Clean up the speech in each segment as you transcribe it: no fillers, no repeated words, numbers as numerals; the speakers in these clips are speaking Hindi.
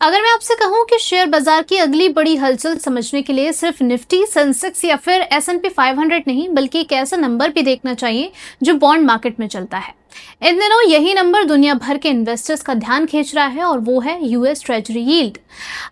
अगर मैं आपसे कहूं कि शेयर बाजार की अगली बड़ी हलचल समझने के लिए सिर्फ निफ्टी, सेंसेक्स या फिर S&P 500 नहीं बल्कि एक ऐसा नंबर भी देखना चाहिए जो बॉन्ड मार्केट में चलता है। इन दिनों यही नंबर दुनिया भर के इन्वेस्टर्स का ध्यान खींच रहा है और वो है यूएस ट्रेजरी यील्ड।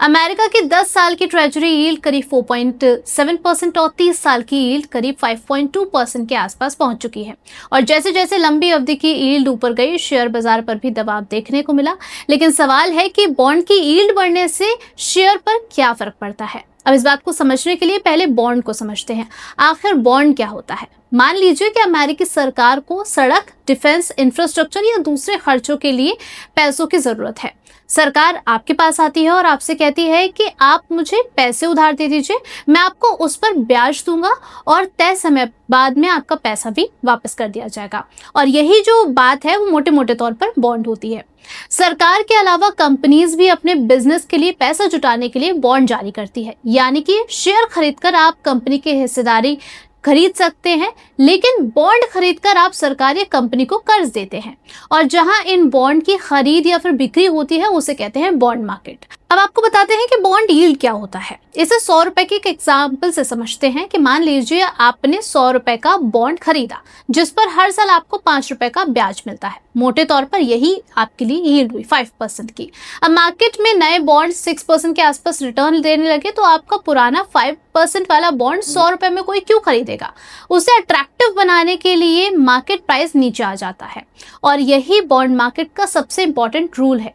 अमेरिका की 10 साल की ट्रेजरी यील्ड करीब 4.7% और 30 साल की यील्ड करीब 5.2% के आसपास पहुंच चुकी है। और जैसे जैसे लंबी अवधि की यील्ड ऊपर गई, शेयर बाजार पर भी दबाव देखने को मिला। लेकिन सवाल है कि बॉन्ड की यील्ड बढ़ने से शेयर पर क्या फर्क पड़ता है। अब इस बात को समझने के लिए पहले बॉन्ड को समझते हैं। आखिर बॉन्ड क्या होता है? मान लीजिए कि अमेरिकी सरकार को सड़क, डिफेंस, इंफ्रास्ट्रक्चर या दूसरे खर्चों के लिए पैसों की जरूरत है। सरकार आपके पास आती है और आपसे कहती है कि आप मुझे पैसे उधार दे दीजिए, मैं आपको उस पर ब्याज दूंगा और तय समय बाद में आपका पैसा भी वापस कर दिया जाएगा। और यही जो बात है वो मोटे मोटे तौर पर बॉन्ड होती है। सरकार के अलावा कंपनीज भी अपने बिजनेस के लिए पैसा जुटाने के लिए बॉन्ड जारी करती है, यानी कि शेयर खरीदकर आप कंपनी की हिस्सेदारी खरीद सकते हैं, लेकिन बॉन्ड खरीदकर आप सरकार या कंपनी को कर्ज देते हैं। और जहां इन बॉन्ड की खरीद या फिर बिक्री होती है उसे कहते हैं बॉन्ड मार्केट। अब आपको बताते हैं कि बॉन्ड यील्ड क्या होता है। इसे 100 रुपए के एक एग्जाम्पल से समझते हैं कि मान लीजिए आपने 100 रुपए का बॉन्ड खरीदा जिस पर हर साल आपको 5 रुपए का ब्याज मिलता है। मोटे तौर पर यही आपके लिए यील्ड हुई 5% की। अब मार्केट में नए बॉन्ड 6% के आसपास रिटर्न देने लगे तो आपका पुराना 5% वाला बॉन्ड 100 रुपए में कोई क्यों खरीदेगा। उसे अट्रैक्टिव बनाने के लिए मार्केट प्राइस नीचे आ जाता है और यही बॉन्ड मार्केट का सबसे इंपॉर्टेंट रूल है।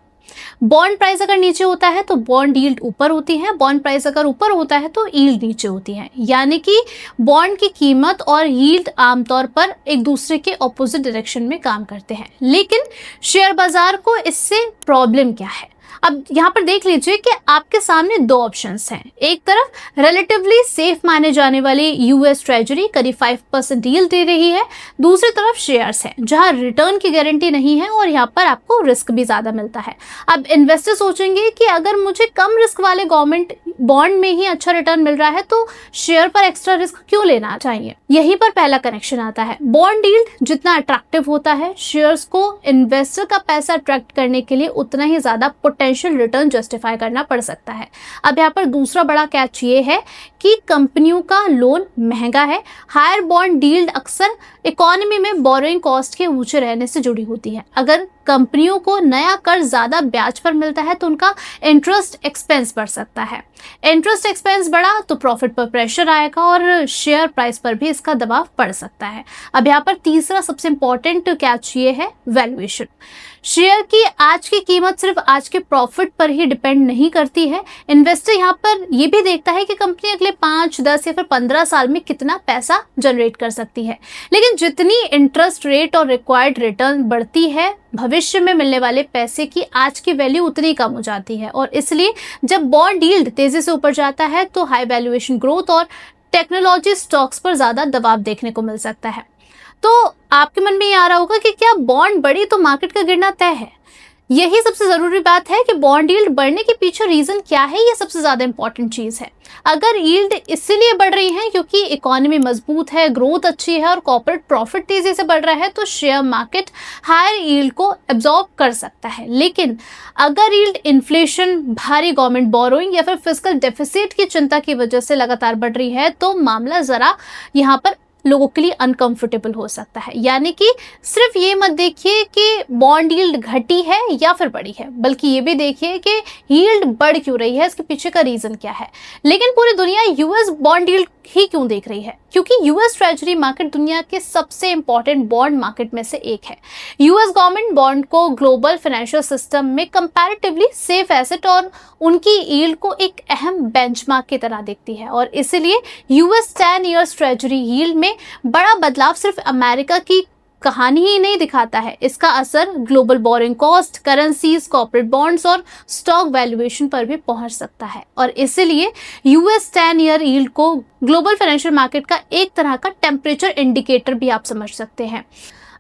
बॉन्ड प्राइस अगर नीचे होता है तो बॉन्ड यील्ड ऊपर होती है, बॉन्ड प्राइस अगर ऊपर होता है तो यील्ड नीचे होती है। यानी कि बॉन्ड की कीमत और यील्ड आमतौर पर एक दूसरे के ऑपोजिट डायरेक्शन में काम करते हैं। लेकिन शेयर बाजार को इससे प्रॉब्लम क्या है? अब यहाँ पर देख लीजिए कि आपके सामने दो ऑप्शंस हैं। एक तरफ रिलेटिवली सेफ माने जाने वाली यूएस ट्रेजरी करीब 5% यील्ड दे रही है, दूसरी तरफ शेयर्स हैं जहां रिटर्न की गारंटी नहीं है और यहाँ पर आपको रिस्क भी ज्यादा मिलता है। अब इन्वेस्टर सोचेंगे कि अगर मुझे कम रिस्क वाले गवर्नमेंट बॉन्ड में ही अच्छा रिटर्न मिल रहा है तो शेयर पर एक्स्ट्रा रिस्क क्यों लेना चाहिए। यहीं पर पहला कनेक्शन आता है। बॉन्ड यील्ड जितना अट्रैक्टिव होता है, शेयर्स को इन्वेस्टर का पैसा अट्रैक्ट करने के लिए उतना ही ज्यादा पोटेंशियल रिटर्न जस्टिफाई करना पड़ सकता है। अब यहाँ पर दूसरा बड़ा कैच ये है कि कंपनियों का लोन महंगा है। हायर बॉन्ड यील्ड अक्सर इकोनॉमी में बोरोइंग कॉस्ट के ऊंचे रहने से जुड़ी होती है। अगर कंपनियों को नया कर्ज ज्यादा ब्याज पर मिलता है तो उनका इंटरेस्ट एक्सपेंस बढ़ सकता है। इंटरेस्ट एक्सपेंस बढ़ा तो प्रॉफिट पर प्रेशर आएगा और शेयर प्राइस पर भी इसका दबाव पड़ सकता है। अब यहाँ पर तीसरा सबसे इंपॉर्टेंट कैच ये है वैल्यूएशन। शेयर की आज की कीमत सिर्फ आज के प्रॉफिट पर ही डिपेंड नहीं करती है। इन्वेस्टर यहाँ पर यह भी देखता है कि कंपनी अगले 5, 10 या फिर 15 साल में कितना पैसा जनरेट कर सकती है। लेकिन जितनी इंटरेस्ट रेट और रिक्वायर्ड रिटर्न बढ़ती है, भविष्य में मिलने वाले पैसे की आज की वैल्यू उतनी कम हो जाती है। और इसलिए जब बॉन्ड यील्ड तेजी से ऊपर जाता है तो हाई वैल्यूएशन ग्रोथ और टेक्नोलॉजी स्टॉक्स पर ज्यादा दबाव देखने को मिल सकता है। तो आपके मन में ये आ रहा होगा कि क्या बॉन्ड बढ़ी तो मार्केट का गिरना तय है? यही सबसे जरूरी बात है कि बॉन्ड यील्ड बढ़ने के पीछे रीजन क्या है, ये सबसे ज्यादा इंपॉर्टेंट चीज है। अगर यील्ड इसीलिए बढ़ रही है क्योंकि इकोनॉमी मजबूत है, ग्रोथ अच्छी है और कॉर्पोरेट प्रॉफिट तेजी से बढ़ रहा है तो शेयर मार्केट हायर यील्ड को एब्जॉर्ब कर सकता है। लेकिन अगर यील्ड इन्फ्लेशन, भारी गवर्नमेंट बोरोइंग या फिर फिस्कल डेफिसिट की चिंता की वजह से लगातार बढ़ रही है तो मामला जरा यहाँ पर लोगों के लिए अनकंफर्टेबल हो सकता है। यानी कि सिर्फ ये मत देखिए कि बॉन्ड यील्ड घटी है या फिर बढ़ी है, बल्कि ये भी देखिए कि यील्ड बढ़ क्यों रही है, इसके पीछे का रीजन क्या है। लेकिन पूरी दुनिया यूएस बॉन्ड यील्ड ही क्यों देख रही है? क्योंकि यूएस ट्रेजरी मार्केट दुनिया के सबसे इंपॉर्टेंट बॉन्ड मार्केट में से एक है। यूएस गवर्नमेंट बॉन्ड को ग्लोबल फाइनेंशियल सिस्टम में कंपैरेटिवली सेफ एसेट और उनकी यील्ड को एक अहम बेंचमार्क की तरह देखती है। और इसलिए यूएस 10 ईयर्स ट्रेजरी यील्ड में बड़ा बदलाव सिर्फ अमेरिका की कहानी ही नहीं दिखाता है, इसका असर global borrowing cost, currencies, corporate bonds और स्टॉक वैल्यूएशन पर भी पहुंच सकता है। और इसीलिए यूएस 10 ईयर यील्ड को ग्लोबल फाइनेंशियल मार्केट का एक तरह का टेम्परेचर इंडिकेटर भी आप समझ सकते हैं।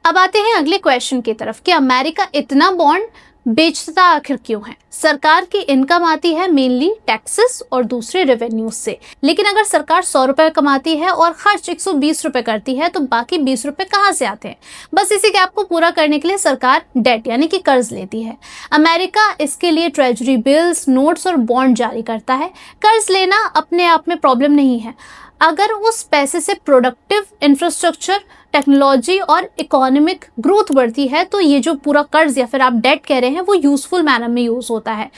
अब आते हैं अगले क्वेश्चन की तरफ कि अमेरिका इतना बॉन्ड बेचता आखिर क्यों है? सरकार की इनकम आती है मेनली टैक्सेस और दूसरे रेवेन्यूज से, लेकिन अगर सरकार 100 रुपए कमाती है और खर्च 120 रुपए करती है तो बाकी 20 रुपए कहाँ से आते हैं? बस इसी गैप को पूरा करने के लिए सरकार डेट यानी कि कर्ज लेती है। अमेरिका इसके लिए ट्रेजरी बिल्स, नोट्स और बॉन्ड जारी करता है। कर्ज लेना अपने आप में प्रॉब्लम नहीं है, अगर उस पैसे से प्रोडक्टिव इंफ्रास्ट्रक्चर, टेक्नोलॉजी और इकोनॉमिक ग्रोथ बढ़ती है तो ये जो पूरा कर्ज या फिर आप डेट कह रहे हैं वो यूजफुल मैनर में यूज होता है।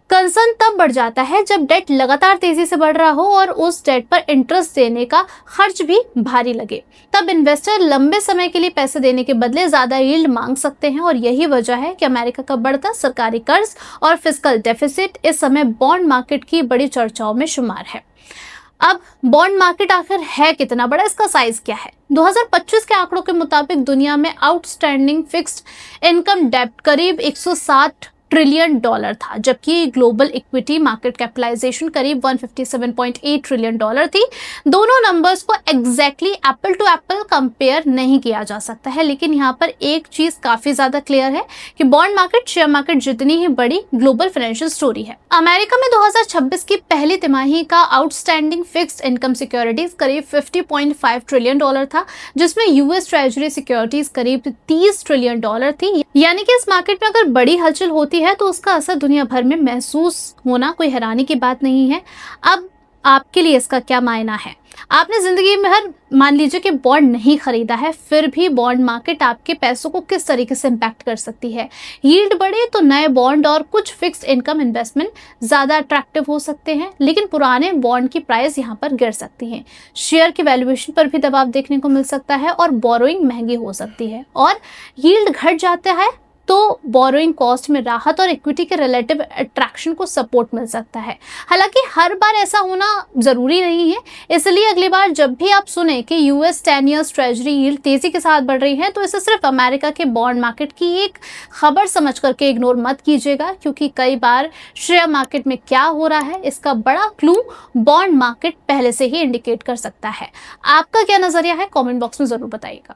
कंसर्न तब बढ़ जाता है जब डेट लगातार तेजी से बढ़ रहा हो और उस डेट पर इंटरेस्ट देने का खर्च भी भारी लगे। तब इन्वेस्टर लंबे समय के लिए पैसे देने के बदले ज्यादा यील्ड मांग सकते हैं और यही वजह है कि अमेरिका का बढ़ता सरकारी कर्ज और फिस्कल डेफिसिट इस समय बॉन्ड मार्केट की बड़ी चर्चाओं में शुमार है। अब बॉन्ड मार्केट आखिर है कितना बड़ा, इसका साइज क्या है? 2025 के आंकड़ों के मुताबिक दुनिया में आउटस्टैंडिंग फिक्स्ड इनकम डेब्ट करीब 160 ट्रिलियन डॉलर था, जबकि ग्लोबल इक्विटी मार्केट कैपिटलाइजेशन करीब 157.8 ट्रिलियन डॉलर थी। दोनों नंबर्स को exactly apple to apple compare नहीं किया जा सकता है, लेकिन यहाँ पर एक चीज काफी ज्यादा क्लियर है कि बॉन्ड मार्केट शेयर मार्केट जितनी ही बड़ी ग्लोबल फाइनेंशियल स्टोरी है। अमेरिका में 2026 की पहली तिमाही का आउटस्टैंडिंग फिक्स्ड इनकम सिक्योरिटीज करीब 50.5 ट्रिलियन डॉलर था, जिसमें यूएस ट्रेजरी सिक्योरिटीज करीब 30 ट्रिलियन डॉलर थी। यानी कि इस मार्केट में अगर बड़ी हलचल होती है तो उसका असर दुनिया भर में महसूस होना कोई हैरानी की बात नहीं है। अब आपके लिए इसका क्या मायना है? आपने जिंदगी में मान लीजिए कि बॉन्ड नहीं खरीदा है, फिर भी बॉन्ड मार्केट आपके पैसों को किस तरीके से इम्पैक्ट कर सकती है? यील्ड बढ़े तो नए बॉन्ड और कुछ फिक्स्ड इनकम इन्वेस्टमेंट ज्यादा अट्रैक्टिव हो सकते हैं, लेकिन पुराने बॉन्ड की प्राइस यहाँ पर गिर सकती है। शेयर की वैल्यूएशन पर भी दबाव देखने को मिल सकता है और बोरोइंग महंगी हो सकती है, और यील्ड घट जाता है तो बोरोइंग कॉस्ट में राहत और इक्विटी के रिलेटिव अट्रैक्शन को सपोर्ट मिल सकता है। हालांकि हर बार ऐसा होना जरूरी नहीं है, इसलिए अगली बार जब भी आप सुने कि यूएस 10 ईयर्स ट्रेजरी यील्ड तेजी के साथ बढ़ रही है तो इसे सिर्फ अमेरिका के बॉन्ड मार्केट की एक खबर समझ करके इग्नोर मत कीजिएगा, क्योंकि कई बार शेयर मार्केट में क्या हो रहा है इसका बड़ा क्लू बॉन्ड मार्केट पहले से ही इंडिकेट कर सकता है। आपका क्या नजरिया है? कॉमेंट बॉक्स में जरूर बताइएगा।